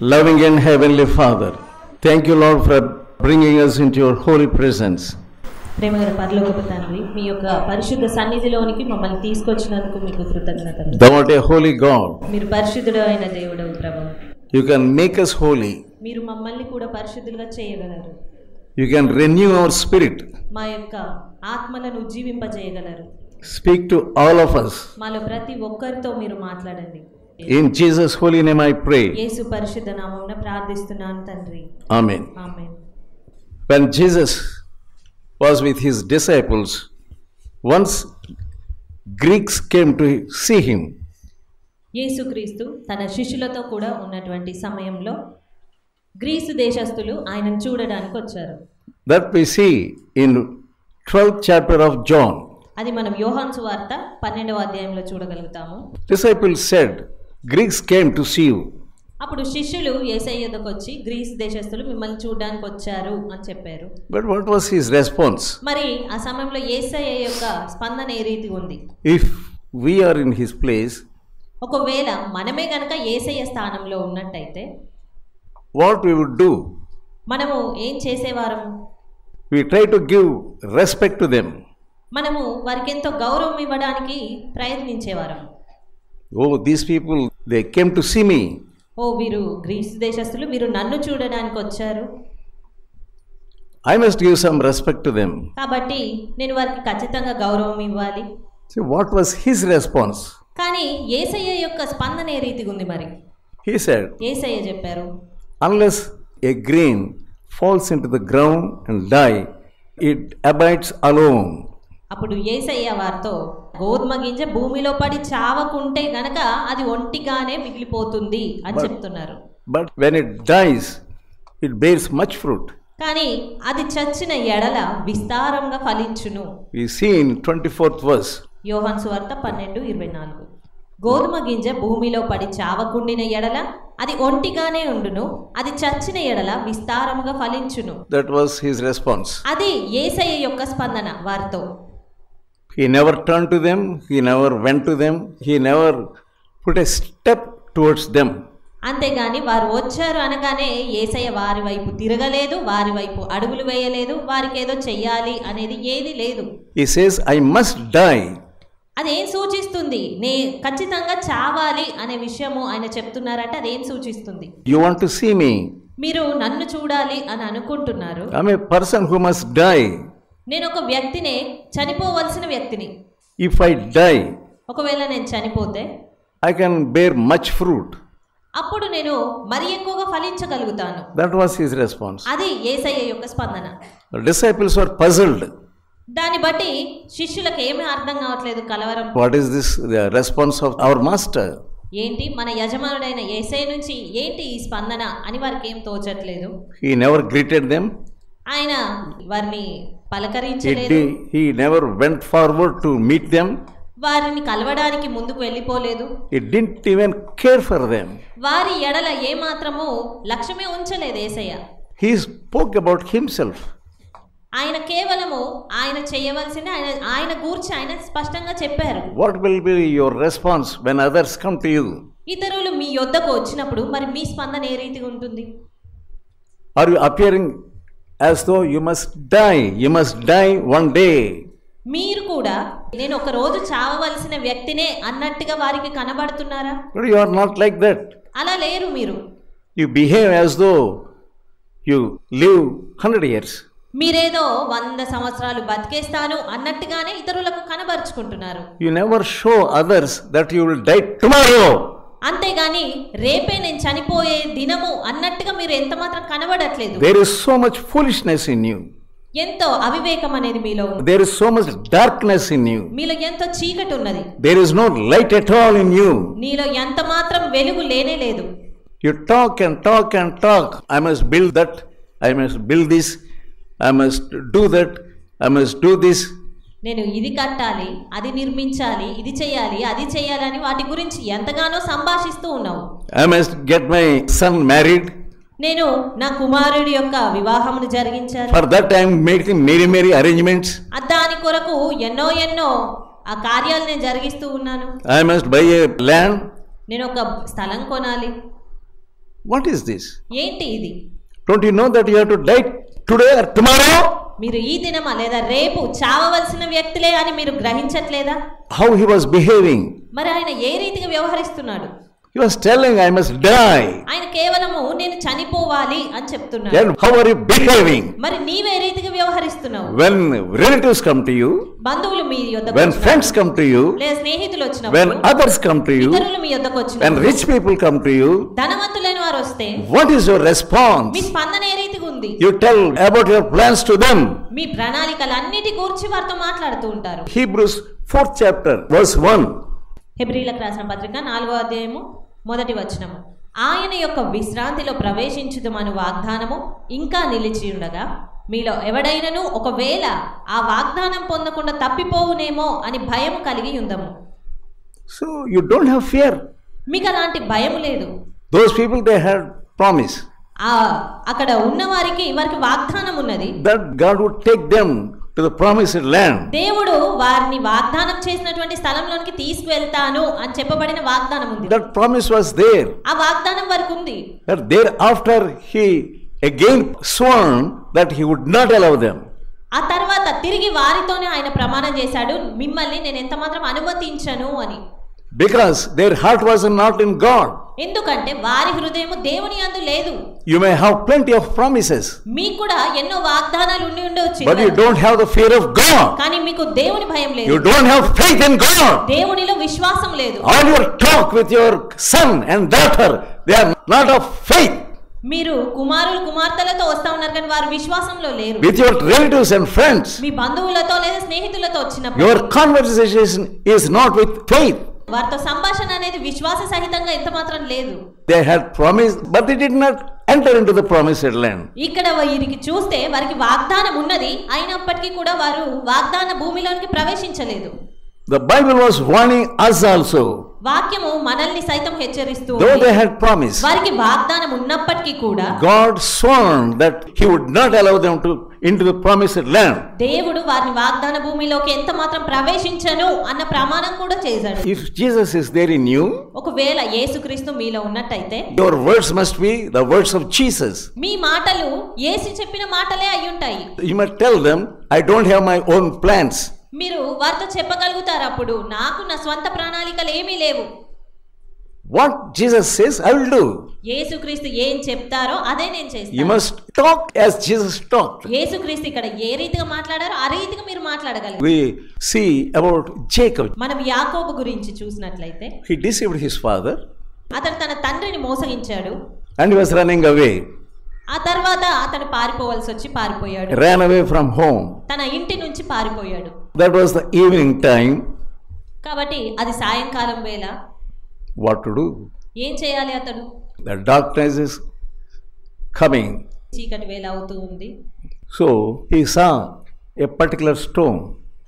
Loving and Heavenly Father, thank you, Lord, for bringing us into your holy presence. ప్రేమగల పరలోకపు తండ్రి, మీ యొక్క పరిశుద్ధ సన్నిధిలోనికి మమ్మల్ని తీసుకొచ్చినందుకు మీకు కృతజ్ఞతలు. Thou art a holy God. మీరు పరిశుద్ధుడు అయిన దేవుడవు ప్రభువా. You can make us holy. మీరు మమ్మల్ని కూడా పరిశుద్ధులుగా చేయగలరు. You can renew our spirit. మా యొక్క ఆత్మలను ఉజ్జీవింపజేయగలరు. Speak to all of us. మాలో ప్రతి ఒక్కరితో మీరు మాట్లాడండి. In Jesus' holy name I pray. యేసు పరిశుద్ధ నామమున ప్రార్థిస్తున్నాను తండ్రి. Amen. Amen. When Jesus was with his disciples, once Greeks came to see him. యేసుక్రీస్తు తన శిష్యులతో కూడా ఉన్నటువంటి సమయంలో గ్రీసు దేశస్థులు ఆయనను చూడడానికి వచ్చారు. That we see in 12th chapter of John. అది మనం యోహాను సువార్త 12వ అధ్యాయంలో చూడగలుగుతాము. Disciples said, Greeks came to see you. అప్పుడు శిష్యులు యేసయ్య యొద్దకు వచ్చి గ్రీసు దేశస్థులు మిమ్మల్ని చూడడానికి వచ్చారు అని చెప్పారు. But what was his response? మరి ఆ సమయంలో యేసయ్య యొక్క స్పందన ఏ రీతిగా ఉంది? If we are in his place, ఒకవేళ మనమే గనక యేసయ్య స్థానంలో ఉన్నట్టయితే what we would do? మనము ఏం చేసేవారము? We try to give respect to them. మనము వారికి ఎంతో గౌరవం ఇవ్వడానికి ప్రయత్నించేవారము. Oh, these people, they came to see me. ఓ వీరు గ్రీసు దేశస్థులు, వీరు నన్ను చూడడానికి వచ్చారు, I must give some respect to them. కాబట్టి నేను వారికి ఖచ్చితంగా గౌరవం ఇవ్వాలి. See, what was his response? కానీ యేసయ్య యొక్క స్పందన ఏ రీతిగా ఉంది? మరి He said, యేసయ్య చెప్పారు, unless a grain falls into the ground and die, it abides alone. అప్పుడు యేసయ్య వారితో, గోధుమ గింజ భూమిలో పడి చావకుంటే గనక అది ఒంటిగానే మిగిలిపోతుంది అని చెప్తున్నారు. But when it dies, it bears much fruit. కానీ అది చచ్చిన ఎడల విస్తారంగా ఫలించును. We see in 24th verse. యోహాను సువార్త 12:24. గోధుమ గింజ భూమిలో పడి చావకుండిన ఎడల అది ఒంటిగానే ఉండును, అది చచ్చిన ఎడల విస్తారముగా ఫలించును. That was his response. అది యేసయ్య యొక్క స్పందన వారితో. He never turned to them, he never went to them, he never put a step towards them. అంతేగాని వారు వచ్చారు అనగానే యేసయ్య వారి వైపు తిరగలేదు, వారి వైపు అడుగులు వేయలేదు, వారికి ఏదో చెయ్యాలి అనేది ఏది లేదు. He says, I must die. అదేం సూచిస్తుంది? ఖచ్చితంగా చావాలి అనే విషయము ఆయన చెప్తున్నారంటే అదేం సూచిస్తుంది? You want to see me? మీరు నన్ను చూడాలి అని అనుకుంటున్నారు. I'm a person who must die. నేను ఒక వ్యక్తినే, చనిపోవలసిన వ్యక్తిని. If I die, ఒకవేళ నేను చనిపోతే I can bear much fruit. అప్పుడు నేను మరి ఎక్కువగా ఫలించగలుగుతాను. That was his response. అది యేసయ్య యొక్క స్పందన. The disciples were puzzled. దాన్ని బట్టి శిష్యులకు ఏమీ అర్థం కావట్లేదు, కలవరం. What is this the response of our master? ఏంటి మన యజమానుడైన యేసయ్య నుంచి ఏంటి ఈ స్పందన అని వారికి ఏం తోచట్లేదు. He never greeted them. ఆయన వారిని పలకరించలేదు. He never went forward to meet them. వారిని కలవడానికి ముందుకు వెళ్ళిపోలేదు. He didn't even care for them. వారి ఎడల ఏమాత్రము లక్ష్యమే ఉంచలేదు యేసయ్య. He spoke about himself. ఆయన కేవలము ఆయన చేయవలసిన ఆయన గూర్చి ఆయన స్పష్టంగా చెప్పారు. What will be your response when others come to you? ఇతరులు మీ యొద్దకు వచ్చినప్పుడు మరి మీ స్పందన ఏ రీతిగా ఉంటుంది? Are you appearing as though you must die? You must die one day. మీరు కూడా నేను ఒక రోజు చావవలసిన వ్యక్తినే అన్నట్టుగా వారికి కనబడుతున్నారా? But you are not like that. అలా లేరు మీరు. You behave as though you live 100 years. మీరేదో 100 సంవత్సరాలు బతికేస్తాను అన్నట్టుగానే ఇతరులకు కనబరుచుకుంటున్నారు. You never show others that you will die tomorrow. అంతేగాని రేపే నేను చనిపోయే దినము అన్నట్టుగా మీరు ఎంత మాత్రం కనబడట్లేదు. There is so much foolishness in you. ఎంతో అవివేకం అనేది మీలో ఉంది. There is so much darkness in you. మీలో ఎంతో చీకటి ఉన్నది. There is no light at all in you. నీలో ఎంత మాత్రం వెలుగు లేనే లేదు. You talk and talk and talk. I must build that. I must build this. I must do that. I must do this. నేను ఇది కట్టాలి, అది నిర్మించాలి, ఇది చేయాలి, అది చేయాలని వాటి గురించి ఎంతగానో సంభాషిస్తూ ఉన్నావు. I must get my son married. నేను నా కుమారుడి యొక్క వివాహమును జరిగించాలి. For that I am making merry arrangements. దాని కొరకు ఎన్నో ఆ కార్యాలు నేను జరిగిస్తూ ఉన్నాను. I must buy a land. నేను ఒక స్థలం కొనాలి. What is this? ఏంటి ఇది? Don't you know that you have to die today or tomorrow? మీరు ఈ దినమా లేదా రేపు చావవలసిన వ్యక్తులే అని మీరు గ్రహించట్లేదా? How he was behaving. మరి ఆయన ఏ రీతిగా వ్యవహరిస్తున్నాడు? He was telling, I must die. ఆయన కేవలము నేను చనిపోవాలి అని చెప్తున్నాడు. Then how are you behaving? మరి నీవే రీతిగా వ్యవహరిస్తున్నావు? When relatives come to you, బంధువులు మీ యొద్దకు when friends come to you, లేదా స్నేహితులు వచ్చినప్పుడు, when others come to you, ఇతరులు మీ యొద్దకు వచ్చినప్పుడు, when rich people come to you, ధనవంతులైన వారు వస్తే what is your response? మీ స్పందన ఏ రీతిగా ఉంది? You tell about your plans to them. మీ ప్రణాళికలన్నిటి గురించి వారితో మాట్లాడుతూ ఉంటారు. Hebrews 4th chapter verse 1. హెబ్రీయులకు రాసిన పత్రిక 4వ అధ్యాయము 1వ వచనము. ఆయన యొక్క విశ్రాంతిలో ప్రవేశించుదమను వాగ్దానము ఇంకా నిలిచి ఉండగా మీలో ఎవడైనను ఒకవేళ ఆ వాగ్దానం పొందకుండా తప్పిపోవునేమో అని భయం కలిగి ఉందము. So you don't have fear. మీకు అలాంటి భయం లేదు. Those people, they had promise అక్కడ ఉన్న వారికి వాగ్దానం ఉన్నది. that God would take them to the promised land. దేవుడు వారిని వాగ్దానం చేసినటువంటి స్థలంలోనికి తీసుకువెళ్తాను అని చెప్పబడిన వాగ్దానం ఉంది. That promise was there. ఆ వాగ్దానం వరకు ఉంది. But thereafter he again sworn that he would not allow them. ఆ తర్వాత తిరిగి వారితోనే ఆయన ప్రమాణం చేశాడు, మిమ్మల్ని నేను ఎంత మాత్రం అనుమతించను అని. Because their heart was not in God. ఎందుకంటే వారి హృదయము దేవుని యందు లేదు. You may have plenty of promises, మీకు కూడా ఎన్నో వాగ్దానాలు ఉండి ఉండొచ్చు, but you don't have the fear of God. కానీ మీకు దేవుని భయం లేదు. You don't have faith in God. దేవునిలో విశ్వాసం లేదు. All your talk with your son and daughter, they are not of faith. మీరు కుమారులు కుమార్తెలతో వస్తా ఉన్నారు కానీ వారు విశ్వాసంలో లేరు. With your relatives and friends, మీ బంధువులతో లేదా స్నేహితులతో వచ్చినప్పుడు your conversation is not with faith. వారితో సంభాషణ అనేది విశ్వాస సహితంగా ఎంత మాత్రం లేదు. They had promised, but they did not enter into the promised land. ఇక్కడ వీరికి చూస్తే వారికి వాగ్దానం ఉన్నది, అయినప్పటికీ కూడా వారు వాగ్దాన భూమిలోనికి ప్రవేశించలేదు. The Bible was warning us also. వాక్యము మనల్ని సైతం హెచ్చరిస్తూ Though they had promised, వారికి వాగ్దానం ఉన్నప్పటికీ కూడా God sworn that he would not allow them to into the promised land. దేవుడు వారిని వాగ్దాన భూమిలోకి ఎంత మాత్రం ప్రవేశించను అన్న ప్రమాణం కూడా చేశాడు. If Jesus is there in you, ఒకవేళ యేసుక్రీస్తు మీలో ఉన్నట్టయితే your words must be the words of Jesus. మీ మాటలు యేసు చెప్పిన మాటలే అయి ఉంటాయి. You must tell them, I don't have my own plans. మీరు వారితో చెప్పగలుగుతారు, అప్పుడు నాకు నా స్వంత ప్రణాళికలు ఏమీ లేవు. What Jesus says, I will do. యేసుక్రీస్తు ఏం చెప్తారో అదే నేను చేస్తాను. You must talk as Jesus talked. యేసుక్రీస్తు ఇక్కడ ఏ రీతిగా మాట్లాడారో ఆ రీతిగా మీరు మాట్లాడగలరు. We see about Jacob. మనం యాకోబు గురించి చూసినట్లయితే, He deceived his father అతను తన తండ్రిని మోసగించాడు. and he was running away. ఆ తర్వాత అతను పారిపోవాల్సి వచ్చి పారిపోయాడు. Ran away from home. తన ఇంటి నుంచి పారిపోయాడు. That was the evening time. కాబట్టి అది సాయంకాలం వేళ. What to do? ఏం చేయాలి అతడు? The darkness is coming. చీకటి వేళ అవుతూ ఉంది. So he saw a particular stone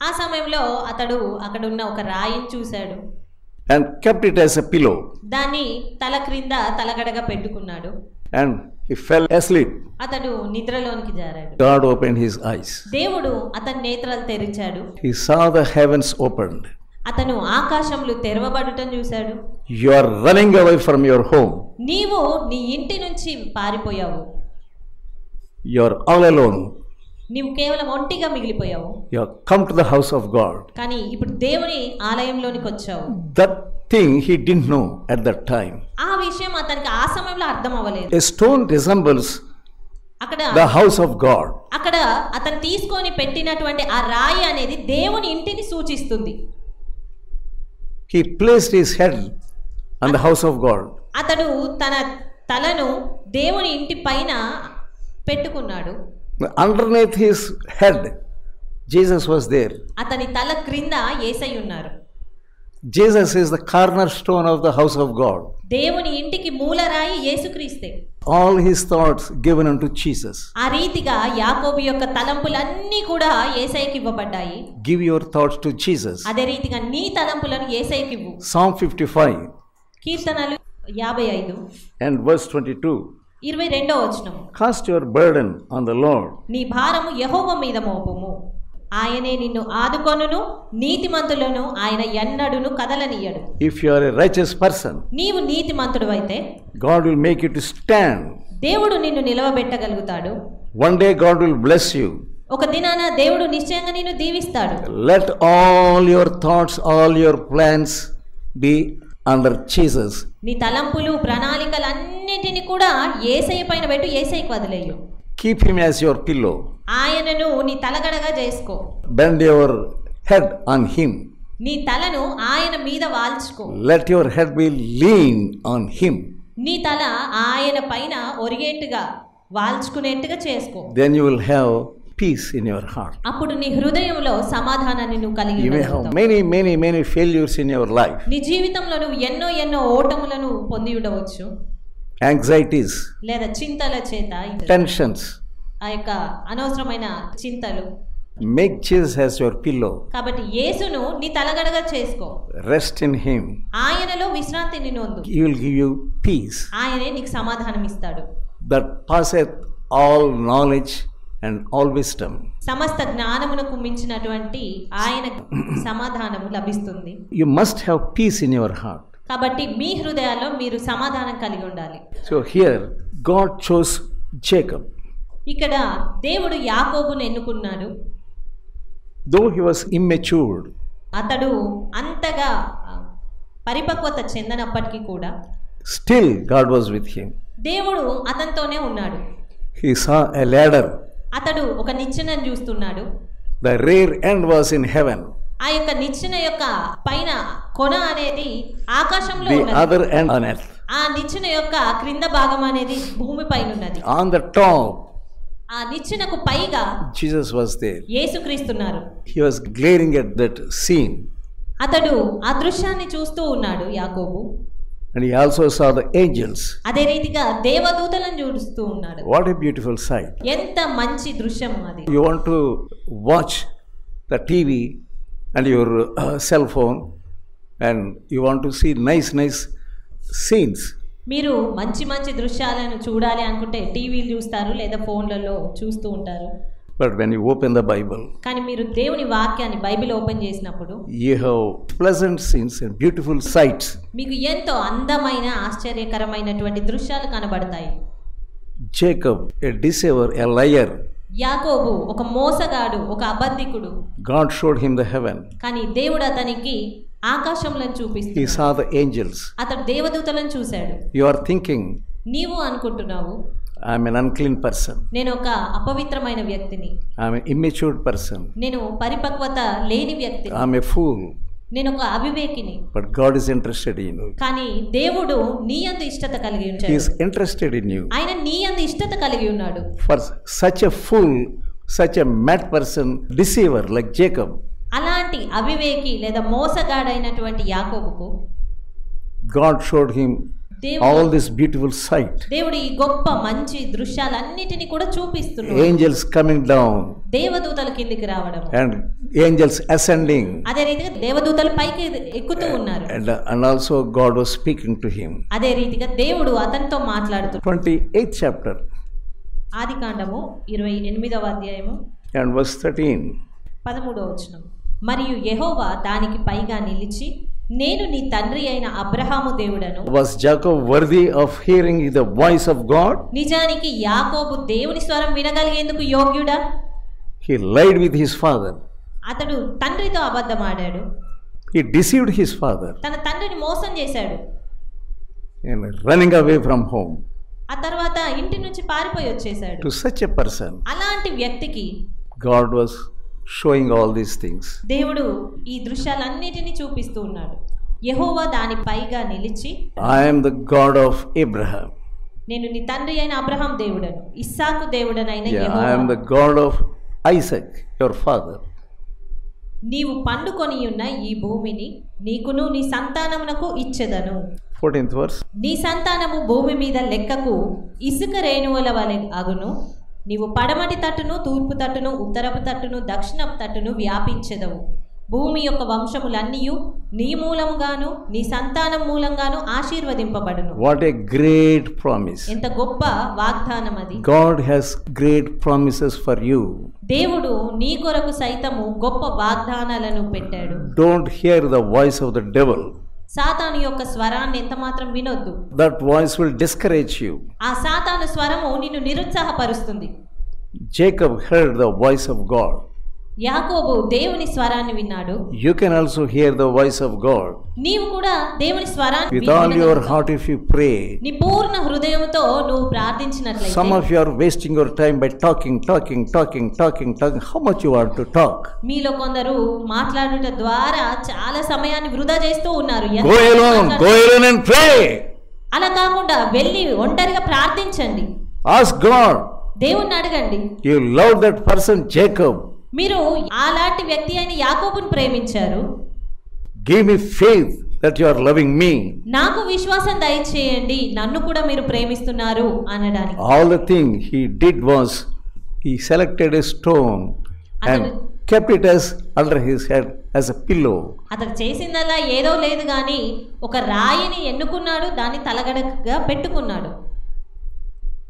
ఆ సమయంలో అతడు అక్కడ ఉన్న ఒక రాయిని చూశాడు. and kept it as a pillow. దాన్ని తల క్రింద తలగడగా పెట్టుకున్నాడు. And he fell asleep. అతడు నిద్రలోనికి జారాడు. God opened his eyes. దేవుడు అతని నేత్రాలు తెరిచాడు. He saw the heavens opened. అతను ఆకాశములు తెరవబడటం చూశాడు. You are running away from your home. నీవు నీ ఇంటి నుంచి పారిపోయావు. You are all alone. నీవు కేవలం ఒంటిగా మిగిలిపోయావు. You have come to the house of God. కానీ ఇప్పుడు దేవుని ఆలయంలోనికి వచ్చావు. That thing he didn't know at that time. ఆ విషయం అతనికి ఆ సమయంలో అర్థం అవ్వలేదు. A stone resembles అక్కడ the house of God. అక్కడ అతను తీసుకొని పెట్టినటువంటి ఆ రాయి అనేది దేవుని ఇంటిని సూచిస్తుంది. He placed his head on the house of God. అతడు తన తలను దేవుని ఇంటి పైన పెట్టుకున్నాడు. Underneath his head, Jesus was there. అతని తల క్రింద యేసయ్య ఉన్నారు. Jesus is the cornerstone of the house of God. దేవుని ఇంటికి మూలరాయి యేసుక్రీస్తే. All his thoughts given unto Jesus. ఆ రీతిగా యాకోబు యొక్క తలంపులన్నీ కూడా యేసయ్యకి ఇవ్వబడ్డాయి. Give your thoughts to Jesus. అదే రీతిగా నీ తలంపులను యేసయ్యకి ఇవ్వు. Psalm 55 కీర్తనలు 55 and verse 22. 22వ వచనం. Cast your burden on the Lord. నీ భారము యెహోవా మీద మోపుము, ఆయనే నిన్ను ఆదుకొనును, నీతిమంతులను ఆయన ఎన్నడును కదలనీయడు. If you are a righteous person, నీవు నీతిమంతుడివైతే God will make you to stand. దేవుడు నిన్ను నిలవబెట్టగలుగుతాడు. One day God will bless you. ఒక దినాన దేవుడు నిశ్చయంగా నిన్ను దీవిస్తాడు. Let all your thoughts, all your plans be under Jesus. నీ తలంపులు, ప్రణాళికలన్నింటినీ కూడా యేసయ్య పైన పెట్టు, యేసయ్యకి వదిలేయు. Keep him as your pillow. ఆయనను నీ తలగడగా చేసుకో. Bend your head on him. నీ తలను ఆయన మీద వాల్చుకో. Let your head be lean on him. నీ తల ఆయన పైన ఒరిగేట్టుగా వాల్చుకునేట్టుగా చేసుకో. Then you will have peace in your heart. అప్పుడు నీ హృదయంలో సమాధానాన్ని నువ్వు కలిగి You may have ఉండగలుగుతావు. many failures in your life. నీ జీవితంలో నువ్వు ఎన్నో ఓటములను పొంది ఉండవచ్చు. Anxieties, లేదా చింతల చేత, tensions. ఆ యొక్క అనవసరమైన చింతలు. Make Jesus as your pillow. కాబట్టి యేసును నీ తలగడగా చేసుకో. Rest in him. ఆయనలో విశ్రాంతిని నొందు. He will give you peace ఆయనే నీకు సమాధానం ఇస్తాడు. that passeth all knowledge and all wisdom. సమస్త జ్ఞానమునకు మించినటువంటి ఆయన సమాధానము లభిస్తుంది. You must have peace in your heart. కాబట్టి మీ హృదయాల్లో మీరు సమాధానం కలిగి ఉండాలి. So here God chose Jacob. ఇక్కడ దేవుడు యాకోబును ఎన్నుకున్నాడు. Though he was immature, అతడు అంతగా పరిపక్వత చెందనప్పటికీ కూడా still God was with him. దేవుడు అతనితోనే ఉన్నాడు. He saw a ladder. అతడు ఒక నిచ్చెనను చూస్తున్నాడు. The rear end was in heaven. ఆ యొక్క నిచ్చెన యొక్క పైన కొన అనేది ఆకాశంలో The ఉన్నది. other end on earth. ఆ నిచ్చెన యొక్క క్రింద భాగం అనేది భూమి పైన ఉన్నది. On the top, ఆ నిచ్చెనకు పైగా Jesus was there. యేసుక్రీస్తున్నారు. He was glaring at that scene. అతడు ఆ దృశ్యాన్ని చూస్తూ ఉన్నాడు యాకోబు. And he also saw the angels. అదే రీతిగా దేవదూతలను చూస్తూ ఉన్నాడు. What a beautiful sight. ఎంత మంచి దృశ్యం అది. You want to watch the TV and your cell phone and you want to see nice scenes. మీరు మంచి దృశ్యాలను చూడాలి అనుకుంటే టీవీలు చూస్తారు లేదా ఫోన్లలో చూస్తూ ఉంటారు. But when you open the Bible, కానీ మీరు దేవుని వాక్యాన్ని బైబిల్ ఓపెన్ చేసినప్పుడు you have pleasant scenes and beautiful sights. మీకు ఎంతో అందమైన ఆశ్చర్యకరమైనటువంటి దృశ్యాలు కనబడతాయి. Jacob, a deceiver, a liar. యాకోబు ఒక మోసగాడు, ఒక అబద్ధికుడు. God showed him the heaven. కానీ దేవుడు అతనికి ఆకాశంలో He చూపిస్తున్నాడు. saw the angels. అతడు దేవదూతలను చూశాడు. You are thinking, నీవు అనుకుంటున్నావు I am an unclean person. నేను ఒక అపవిత్రమైన వ్యక్తిని, I am an immature person. నేను పరిపక్వత లేని వ్యక్తిని, I am a fool. నేను ఒక అవివేకిని. But God is interested in you. కానీ దేవుడు నీ యందు ఇష్టత కలిగి He ఉన్నాడు. is interested in you. ఆయన నీ యందు ఇష్టత కలిగి ఉన్నాడు. For such a fool, such a mad person, deceiver like Jacob, అలాంటి అవివేకి లేదా మోసగాడైనటువంటి యాకోబుకు God showed him దేవుడు all this beautiful sight. దేవుడు ఈ గొప్ప మంచి దృశ్యాలన్నిటిని కూడా చూపిస్తున్నాడు. Angels coming down దేవదూతల కిందికి రావడం, and angels ascending. అదే రీతిగా దేవదూతలు పైకి ఎక్కుతూ ఉన్నారు. And also God was speaking to him. అదే రీతిగా దేవుడు అతనితో మాట్లాడుతున్నాడు. 28th chapter ఆదికాండము 28వ అధ్యాయము and verse 13. 13వ వచనం. మరియు యెహోవా దానికి పైగా నిలిచి, నేను నీ తండ్రి అయిన అబ్రహాము దేవుడను. Was Jacob worthy of hearing the voice of God? నిజానికి యాకోబు దేవుని స్వరం వినగలిగేందుకు యోగ్యుడా? He lied with his father. అతడు తండ్రితో అబద్ధమాడాడు. He deceived his father తన తండ్రిని మోసం చేశాడు. and running away from home. ఆ తర్వాత ఇంటి నుంచి పారిపోయి వచ్చేశాడు. To such a person, అలాంటి వ్యక్తికి God was showing all these things. దేవుడు ఈ దృశ్యాలన్నిటినీ చూపిస్తూ ఉన్నాడు. యెహోవా దాని పైగా నిలిచి, I am the God of Abraham. నేను నీ తండ్రి అయిన అబ్రహాం దేవుడను, ఇస్సాకు దేవుడనైన I am Jehovah, the God of Isaac, your father. నీవు పండుకొని ఉన్న ఈ భూమిని నీకును నీ సంతానమునకు ఇచ్చెదను. 14th verse. నీ సంతానము భూమి మీద లెక్కకు ఇసుక రేణువుల వలె అగును. నీవు పడమటి తట్టును, తూర్పు తట్టును, ఉత్తరపు తట్టును, దక్షిణపు తట్టును వ్యాపించెదవు. భూమి యొక్క వంశములన్నీయు నీ మూలంగాను నీ సంతానం మూలంగాను ఆశీర్వదింపబడును. What a great promise. ఎంత గొప్ప వాగ్దానం అది. God has great promises for you. దేవుడు నీ కొరకు సైతము గొప్ప వాగ్దానాలను పెట్టాడు. Don't hear the voice of the devil. సాతాను యొక్క స్వరాన్ని ఎంత మాత్రం వినొద్దు. That voice will discourage you. ఆ సాతాను స్వరము నిన్ను నిరుత్సాహపరుస్తుంది. Jacob heard the voice of God. యాకోబు దేవుని స్వరాన్ని విన్నాడు. You can also hear the voice of God. నీవు కూడా దేవుని స్వరాన్ని With all your heart if you pray. నీ పూర్ణ హృదయంతో నువ్వు ప్రార్థించినట్లయితే. Some of you are wasting your time by talking. How much you want to talk? మీలో కొందరు మాట్లాడుట ద్వారా చాలా సమయాన్ని వృధా చేస్తూ ఉన్నారు. Go alone and pray. అలా కాకుండా వెళ్ళి ఒంటరిగా ప్రార్థించండి. Ask God. దేవుణ్ణి అడగండి. You love that person Jacob. మీరు అలాంటి వ్యక్తి అయిన యాకోబుని ప్రేమించారు. Give me faith that you are loving me. నాకు విశ్వాసం దయచేయండి, నన్ను కూడా మీరు ప్రేమిస్తున్నారు అనడానికి. All the thing he did was he selected a stone and kept it as under his head as a pillow. అతడు చేసిందల్లా ఏదో లేదు గాని ఒక రాయిని ఎన్నుకున్నాడు, దాన్ని తలగడగా పెట్టుకున్నాడు.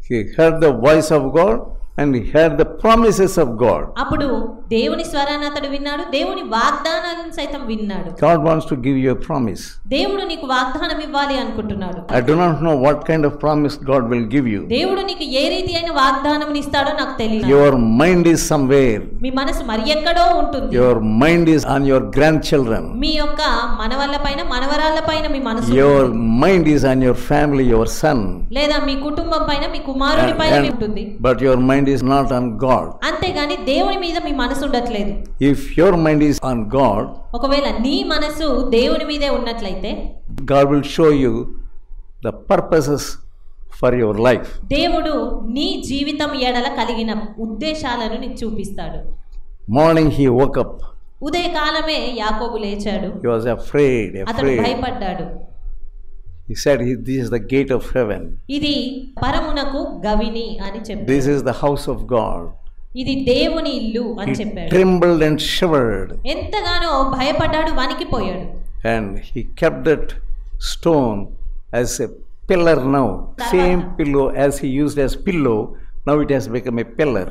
He heard the voice of God and he heard the promises of God. అప్పుడు దేవుని స్వరాన్ని అతడు విన్నాడు, దేవుని వాగ్దానాలను సైతం విన్నాడు. God wants to give you a promise. దేవుడు నీకు వాగ్దానం ఇవ్వాలి అనుకుంటున్నాడు. I do not know what kind of promise God will give you. దేవుడు నీకు ఏ రీతి అయిన వాగ్దానం ఇస్తాడో నాకు తెలియదు. Your mind is somewhere. మీ మనసు మరి ఎక్కడో ఉంటుంది. Your mind is on your grandchildren. మీ యొక్క మనవళ్ళపైన మనవరాళ్ళపైన మీ మనసు. Your mind is on your family, your son. లేదా మీ కుటుంబం పైన మీ కుమారుడి పైన ఉంటుంది. But your mind is not on God. అంతేగాని దేవుని మీద మీ మనసు ఉండట్లేదు. If your mind is on God, ఒకవేళ నీ మనసు దేవుని మీదే ఉన్నట్లయితే God will show you the purposes for your life. దేవుడు నీ జీవితం ఎడల కలిగిన ఉద్దేశాలను నీకు చూపిస్తాడు. Morning he woke up. ఉదయకాలమే యాకోబు లేచాడు. He was afraid. అతడు భయపడ్డాడు. He said, this is the gate of heaven. ఇది పరమునకు గవిని అని చెప్పాడు. This is the house of God. ఇది దేవుని ఇల్లు అని చెప్పాడు. He trembled and shivered. ఎంతగానో భయపడ్డాడు, వణికిపోయాడు. And he kept that stone as a pillar now. Same pillow as he used as pillow, now it has become a pillar.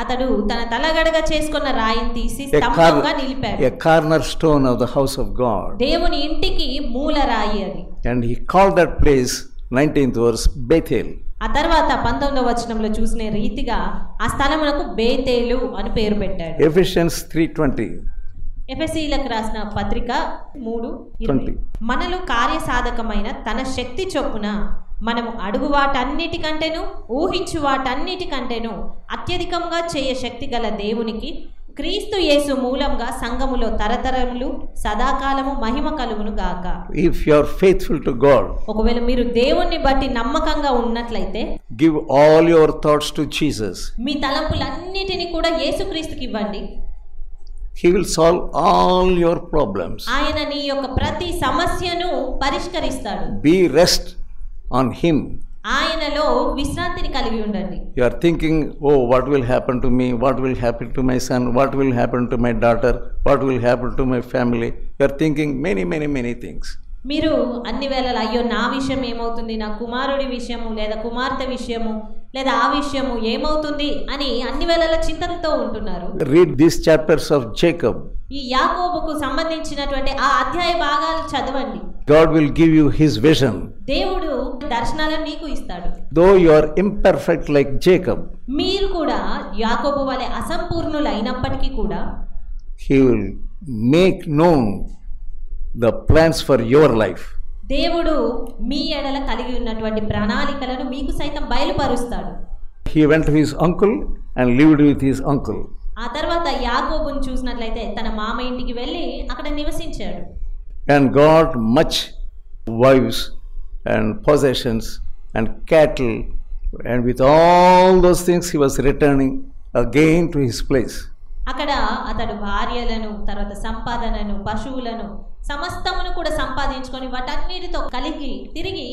అతడు తన తలగడగా చేసుకున్న రాయిని తీసి స్తంభంగా నిలిపాడు. A cornerstone of the house of God. దేవుని ఇంటికి మూల రాయి అది. And he called that place 19th verse Bethel. ఆ తర్వాత 19వ వచనంలో చూసిన రీతిగా ఆ స్థలమునకు బేతేలు అని పేరు పెట్టాడు. Ephesians 3:20. ఎఫెసీయులకు రాసిన పత్రిక 3:20. మనలో కార్యసాధకమైన తన శక్తి చొప్పున మనము అడుగు వాటన్నిటికంటేను ఊహించు వాటన్నిటికంటేను అత్యధికంగా చేయ శక్తి గల దేవునికి క్రీస్తు యేసు మూలంగా సంఘములో తరతరములు సదాకాలము మహిమ కలుగును గాక. If you are faithful to God, ఒకవేళ మీరు దేవుణ్ణి బట్టి నమ్మకంగా ఉన్నట్లయితే give all your thoughts to Jesus. మీ తలంపులన్నిటిని కూడా యేసుక్రీస్తుకి ఇవ్వండి. He will solve all your problems. ఆయన నీ యొక్క ప్రతి సమస్యను పరిష్కరిస్తాడు. Be rest on him. ఆయనలో విశ్రాంతిని కలిగి ఉండండి. You are thinking, oh, what will happen to me? What will happen to my son? What will happen to my daughter? What will happen to my family? You are thinking many things. మీరు అన్ని వేళలా అయ్యో నా విషయం ఏమవుతుంది, నా కుమారుడి విషయము లేదా కుమార్తె విషయము లేదా ఆ విషయము ఏమవుతుంది అని అన్ని వేళలా చింతనతో ఉంటున్నారు. Read these chapters of Jacob. ఈ యాకోబుకు సంబంధించినటువంటి ఆ అధ్యాయ భాగాలు చదవండి. God will give you his vision. దేవుడు దర్శనాలను నీకు ఇస్తాడు. Though you are imperfect like Jacob, మీరు కూడా యాకోబు వలె అసంపూర్ణులు అయినప్పటికీ కూడా he will make known the plans for your life. దేవుడు మీ ఎడల కలిగి ఉన్నటువంటి ప్రణాళికలను మీకు సైతం బయలుపరుస్తాడు. He went to his uncle and lived with his uncle. ఆ తర్వాత యాకోబును చూసినట్లయితే తన మామ ఇంటికి వెళ్ళి అక్కడ నివసించాడు. And got much wives and possessions and cattle, and with all those things he was returning again to his place. అక్కడ అతడు భార్యలను, తర్వాత సంపాదనను, పశువులను సమస్తమును కూడా సంపాదించుకొని వాటన్నిటితో కలిగి తిరిగి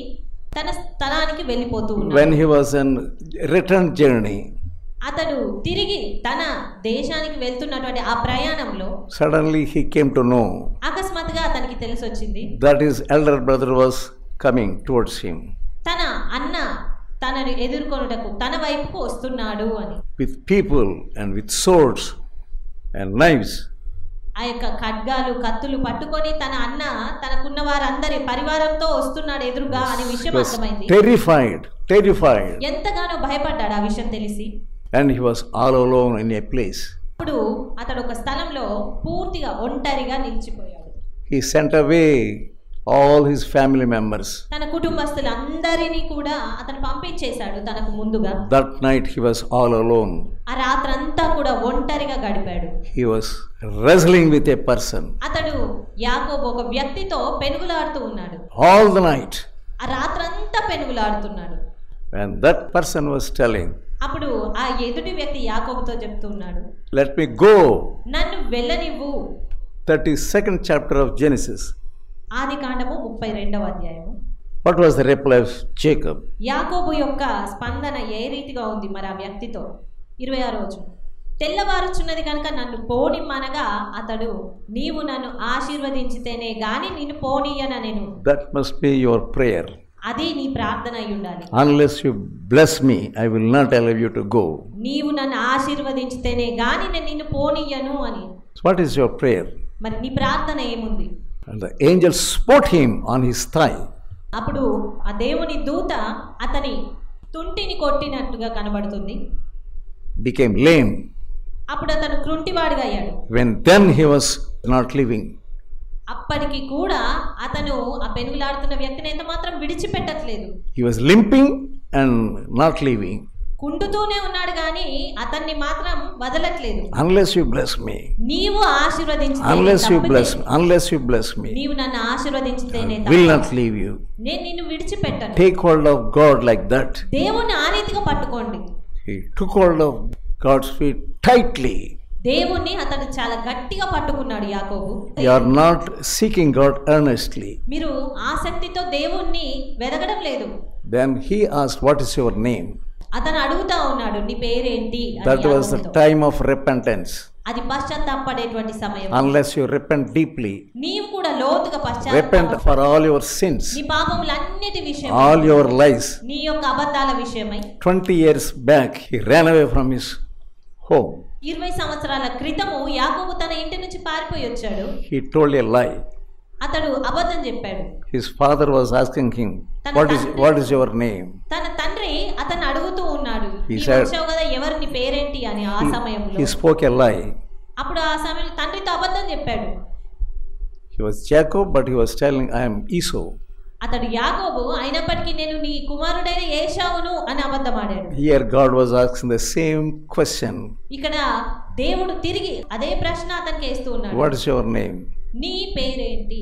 తన స్థలానికి వెళ్ళిపోతూ ఉన్నాడు. When he was on return journey, అతడు తిరిగి తన దేశానికి వెళ్తున్నటువంటి ఆ ప్రయాణంలో suddenly he came to know అకస్మాత్తుగా అతనికి తెలిసొచ్చింది. that his elder brother was coming towards him తన అన్న తనను ఎదుర్కొనుటకు తన వైపుకు వస్తున్నాడు అని. with people and with swords and knives. ఆ యొక్క ఖడ్గాలు కత్తులు పట్టుకొని తన అన్న తనకున్న వారందరి పరివారంతో వస్తున్నాడు ఎదురుగా అనే విషయం was అర్థమైంది. terrified ఎంతగానో భయపడ్డాడు ఆ విషయం తెలిసి. and he was all alone in a place. అప్పుడు అతడు ఒక స్థలంలో పూర్తిగా ఒంటరిగా నిలిచిపోయాడు. He sent away all his family members. తన కుటుంబస్తులందరినీ కూడా అతను పంపించేశాడు తనకు ముందుగా. That night he was all alone. ఆ రాత్రంతా కూడా ఒంటరిగా గడిపాడు. He was wrestling with a person అతడు యాకోబు ఒక వ్యక్తితో పెనుగులాడుతూ ఉన్నాడు. all the night. ఆ రాత్రంతా పెనుగులాడుతున్నాడు. And that person was telling, అప్పుడు ఆ ఎదుటి వ్యక్తి యాకోబుతో చెప్తున్నాడు, let me go. నన్ను వెళ్ళనివ్వు. 32nd chapter of Genesis. ఆదికాండము 32వ అధ్యాయము. What was the reply of Jacob? యాకోబు యొక్క స్పందన ఏ రీతిగా ఉంది మరి ఆ వ్యక్తితో? 26వ వచనం. తెల్లవారుచున్నది కనుక నన్ను పోనిమ్మనగా అతడు, నీవు నన్ను ఆశీర్వదించితేనే గాని నిన్ను పోనీయనెను. That must be your prayer. అది నీ ప్రార్థన అయి ఉండాలి. Unless you bless me, I will not allow you to go. నీవు నన్ను ఆశీర్వదించితేనే గాని నేను నిన్ను పోనీయను అని. So what is your prayer? మరి నీ ప్రార్థన ఏముంది? And the angel smote him on his thigh. అప్పుడు ఆ దేవుని దూత అతని తుంటిని కొట్టినట్టుగా కనబడుతుంది. Became lame. అప్పుడు అతను కృంటివాడిగా అయ్యాడు. When then he was not living. అప్పటికి కూడా అతను ఆ పెనుగులాడుతున్న వ్యక్తిని ఎంత మాత్రం విడిచిపెట్టట్లేదు. He was limping and not living. కుంటుతూనే ఉన్నాడు కానీ అతన్ని మాత్రం వదలట్లేదు. Unless you bless me. నీవు ఆశీర్వదించితే, unless you bless me, నీవు నన్ను ఆశీర్వదించితేనే I will not leave you. నేను నిన్ను విడిచిపెట్టను. Take hold of God like that. దేవుని ఆ రీతిగా పట్టుకోండి. He took hold of God's feet tightly. దేవుణ్ణి అతను చాలా గట్టిగా పట్టుకున్నాడు యాకోబు. You are not seeking God earnestly. మీరు ఆసక్తితో దేవుణ్ణి వెదకడం లేదు. Then he asked, what is your name? అతను అడుగుతా ఉన్నాడు, నీ పేరేంటి? That was the time of repentance. అది పశ్చాత్తాపడేటువంటి సమయం. Unless you repent deeply, నీవు కూడా లోతుగా repent for all your sins, నీ పాపములన్నిటి విషయమై, all your lies. నీ యొక్క అబద్ధాల విషయమై 20 years back he ran away from his home. 20 సంవత్సరాల క్రితము యాకోబు తన ఇంటి నుంచి పారిపోయి వచ్చాడు. He told a lie. అతడు అబద్ధం చెప్పాడు. His father was asking him, what is your name? తన తండ్రి అతను అడుగుతూ ఉన్నాడు, He నీవు said, వచ్చావు కదా, ఎవరు నీ పేరేంటి అని. ఆ సమయంలో he spoke a lie. అప్పుడు ఆ సమయంలో తండ్రితో అబద్ధం చెప్పాడు. He was Jacob, but he was telling, I am Esau. అతడు యాకోబు అయినప్పటికీ నేను నీ కుమారుడైన ఏశావును అని అబద్ధం ఆడాడు. Here God was asking the same question. ఇక్కడ దేవుడు తిరిగి అదే ప్రశ్న అతనికి వేస్తూ ఉన్నాడు. What is your name? నీ పేరేంటి?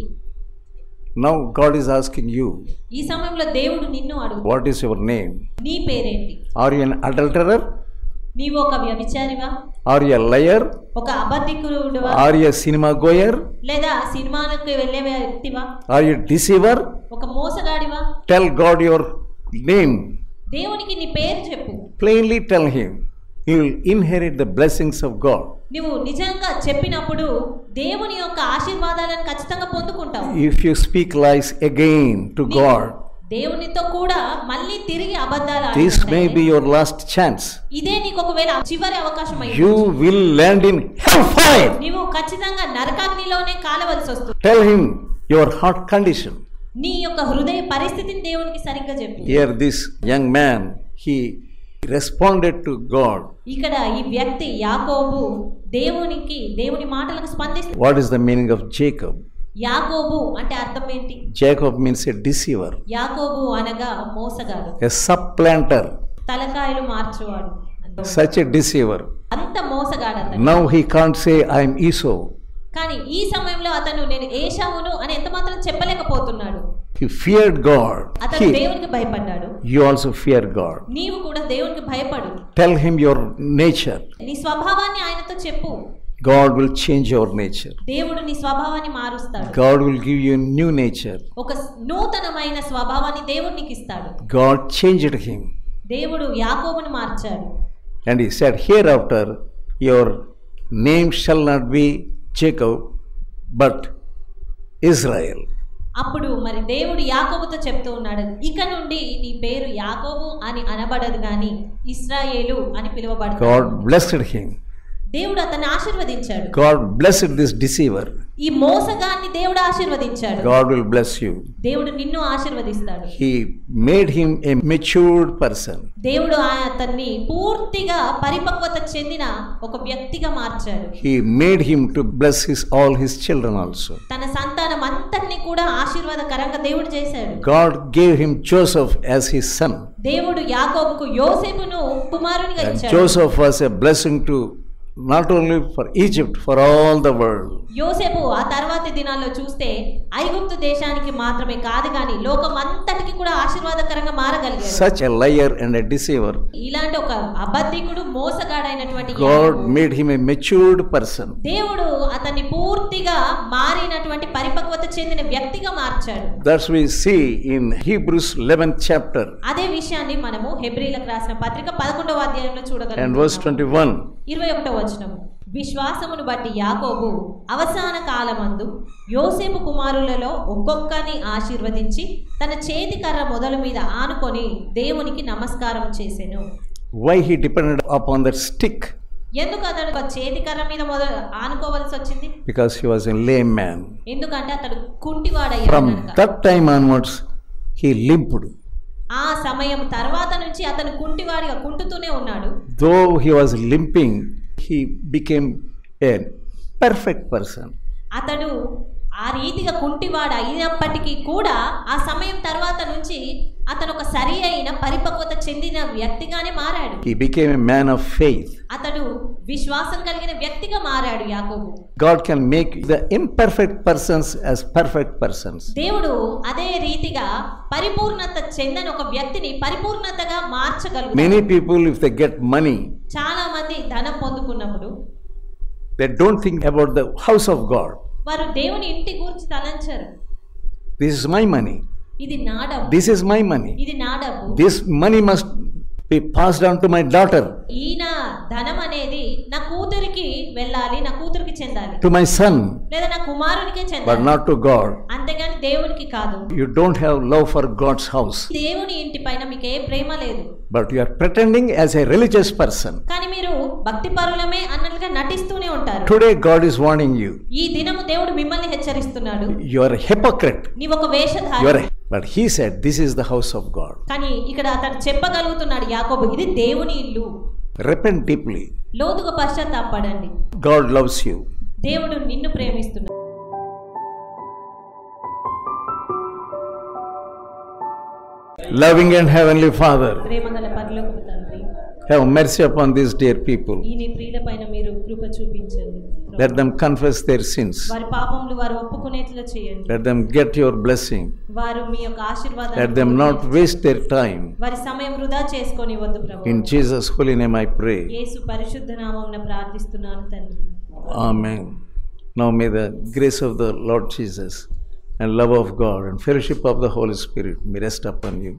Now God is asking you. ఈ సమయంలో దేవుడు నిన్ను అడుగుతాడు. What is your name? నీ పేరేంటి? Are you an adulterer? నీవు ఒక వ్యభిచారివా? Are you a liar? ఒక అబద్ధికుడువా? Are you a cinema goer? లేదా సినిమాలకు వెళ్ళే వ్యక్తివా? Are you a deceiver? ఒక మోసగాడివా? Tell God your name. దేవునికి నీ పేరు చెప్పు. Plainly tell him. You will inherit the blessings of God. నువ్వు నిజంగా చెప్పినప్పుడు దేవుని యొక్క ఆశీర్వాదాలను ఖచ్చితంగా పొందుకుంటావు. If you speak lies again to God, దేవునితో కూడా మళ్ళీ తిరిగి అబద్ధాలు this may be your last chance. ఇదే నీకు ఒకవేళ చివరి అవకాశం అయ్యింది. You will land in hellfire. నీవు ఖచ్చితంగా నరకాగ్నిలోనే కాలవలసి వస్తుంది. Tell him your heart condition. నీ యొక్క హృదయ పరిస్థితిని దేవునికి సరిగ్గా చెప్పు. Here this young man, he responded to God. ఇక్కడ ఈ వ్యక్తి యాకోబు దేవుని మాటలకు స్పందిస్తాడు. What is the meaning of Jacob? యాకోబు అంటే అర్థం ఏంటి? Jacob means a deceiver. యాకోబు అనగా మోసగాడు, A supplanter. Talakayalu మార్చువాడు. Such a deceiver. అంత మోసగాడు అతను. Now he can't say I am Esau. కానీ ఈ సమయంలో అతను నేను ఏశావును అని ఎంత మాత్రం చెప్పలేకపోతున్నాడు. He feared God. అతను దేవునికి భయపడ్డాడు. You also fear God. నీవు కూడా దేవునికి భయపడు. Tell him your nature. నీ స్వభావాన్ని ఆయనతో చెప్పు. God will change your nature. దేవుడు నీ స్వభావాన్ని మారుస్తాడు. God will give you a new nature. ఒక నూతనమైన స్వభావాన్ని దేవుడు నీకు ఇస్తాడు. God changed him. దేవుడు యాకోబును మార్చాడు. And he said, hereafter your name shall not be Jacob, but Israel. అప్పుడు మరి దేవుడు యాకోబుతో చెప్తూ ఉన్నాడు, ఇక నుండి నీ పేరు యాకోబు అని అనబడదు గాని ఇశ్రాయేలు అని పిలువబడతాడు. God blessed him. దేవుడు అతన్ని ఆశీర్వదించాడు. God blessed this deceiver. ఈ మోసగాన్ని దేవుడు ఆశీర్వదించాడు. God will bless you. దేవుడు నిన్ను ఆశీర్వదిస్తాడు. He made him a matured person. దేవుడు అతన్ని పూర్తిగా పరిపక్వత చెందిన ఒక వ్యక్తిగా మార్చాడు. He made him to bless all his children also. తన సంతానం అంతటిని కూడా ఆశీర్వాదకరంగా దేవుడు చేశాడు. God gave him Joseph as his son. దేవుడు యాకోబుకు యోసేపును కుమారునిగా ఇచ్చాడు. Joseph was a blessing to not only for Egypt, for all the world. యోసేపు ఆ తర్వాతి దినాల్లో చూస్తే ఐగుప్తు దేశానికి మాత్రమే కాదు గాని లోకం అంతటికి కూడా ఆశీర్వాదకరంగా మారగలిగాడు. Such a liar and a deceiver. ఇలాంటి ఒక అబద్ధికుడు మోసగాడైనటువంటి God made him a matured person. దేవుడు అతన్ని పూర్తిగా మారినటువంటి పరిపక్వత చెందిన వ్యక్తిగా మార్చాడు. Thus we see in Hebrews 11th chapter. అదే విషయాన్ని మనము హెబ్రీయులకు రాసిన పత్రిక 11వ అధ్యాయంలో చూడగలుగుతాము. And verse 21. 21వ వచనం, విశ్వాసమును బట్టి యాకోబు అవసాన కాలమందు యోసేపు కుమారులలో ఒక్కొక్కని ఆశీర్వదించి తన చేతి కర్ర మొదలు మీద ఆనుకొని దేవునికి నమస్కారం చేసెను. Why he depended upon that stick? ఎందుకు అతడు చేతి కర్ర మీద ఆనుకోవాల్సి వచ్చింది? Because he was a lame man. ఎందుకంటే అతడు కుంటివాడయ్యాడు. From that time onwards he limped. ఆ సమయం తర్వాత నుంచి అతను కుంటివాడిగా కుంటుతూనే ఉన్నాడు. Though he was limping, he became a perfect person. అతడు ఆ రీతిగా కుంటివాడు అయినప్పటికీ కూడా ఆ సమయం తర్వాత నుంచి అతను ఒక సరి అయిన పరిపక్వత చెందిన వ్యక్తిగానే మారాడు. He became a man of faith. అతడు విశ్వాసం కలిగిన వ్యక్తిగా మారాడు యాకోబు. God can make the imperfect persons as perfect persons. దేవుడు అదే రీతిగా పరిపూర్ణత చెందిన ఒక వ్యక్తిని పరిపూర్ణతగా మార్చగలడు. Many people, if they get money, చాలా మంది ధనం పొందుకున్నప్పుడు they don't think about the house of God. వారు దేవుని ఇంటి గురించి తలంచరు. This is my money. ఇది నా డబ్బు. This is my money. ఇది నా డబ్బు. This money must be passed on to my daughter. ఈయన ధనం అనేది నా కూతురికి వెళ్ళాలి, నా కూతురికి చెందాలి. To my son. లేదా నా కుమారునికే చెందాలి. But not to God. అంతేగాని దేవునికి కాదు. You don't have love for God's house. దేవుని ఇంటి పైన మీకు ఏ ప్రేమ లేదు. But you are pretending as a religious person. కానీ మీరు భక్తి పరులమే అన్నట్లుగా నటిస్తూనే ఉంటారు. Today God is warning you. ఈ దినము దేవుడు మిమ్మల్ని హెచ్చరిస్తున్నాడు. You are a hypocrite. నీవు ఒక వేషధారి. But he said this is the house of God. కానీ ఇక్కడ అతడు చెప్పగలుగుతున్నాడు యాకోబు, ఇది దేవుని ఇల్లు. Repent deeply. లోతుగా పశ్చాత్తాపడండి. God loves you. దేవుడు నిన్ను ప్రేమిస్తున్నాడు. Loving and heavenly Father, ప్రేమగల పరలోకపు తండ్రి, have mercy upon these dear people. ఈ నీ ప్రియులపైన మీరు కృప చూపించండి. Let them confess their sins. వారి పాపములు వారు ఒప్పుకునేట్లుగా చేయండి. Let them get your blessing. వారు మీ యొక్క ఆశీర్వాదాన్ని Let them not waste their time. వారి సమయం వృధా చేసుకొని వద్దు ప్రభు. In Jesus' holy name I pray. యేసు పరిశుద్ధ నామమున ప్రార్థిస్తున్నాను తండ్రి. Amen. Now may the grace of the Lord Jesus and love of God and fellowship of the Holy Spirit may rest upon you.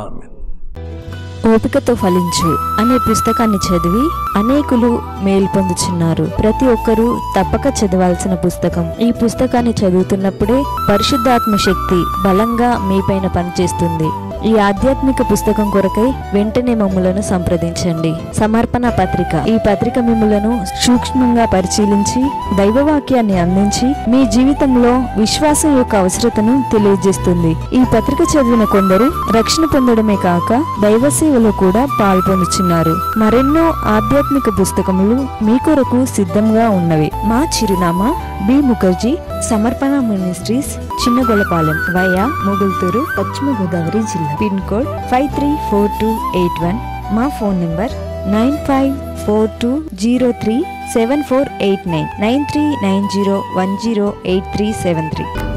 Amen. ఓపికతో ఫలించు అనే పుస్తకాన్ని చదివి అనేకులు మేలు పొందుచున్నారు. ప్రతి ఒక్కరూ తప్పక చదవాల్సిన పుస్తకం. ఈ పుస్తకాన్ని చదువుతున్నప్పుడే పరిశుద్ధాత్మ శక్తి బలంగా మీపైన పనిచేస్తుంది. ఈ ఆధ్యాత్మిక పుస్తకం కొరకై వెంటనే మమ్ములను సంప్రదించండి. సమర్పణ పత్రిక. ఈ పత్రిక మిమ్ములను సూక్ష్మంగా పరిశీలించి దైవవాక్యాన్ని అందించి మీ జీవితంలో విశ్వాసం యొక్క అవసరతను తెలియజేస్తుంది. ఈ పత్రిక చదివిన కొందరు రక్షణ పొందడమే కాక దైవ సేవలో కూడా పాల్పొందుచున్నారు. మరెన్నో ఆధ్యాత్మిక పుస్తకములు మీ కొరకు సిద్ధంగా ఉన్నవి. మా చిరునామా బి ముఖర్జీ, సమర్పణ మినిస్ట్రీస్, చిన్నగొలపాలెం, వయా ముగుల్తూరు, పశ్చిమ గోదావరి జిల్లా. Pin code 534281. మా ఫోన్ నంబర్ 9542037489, 9390108373.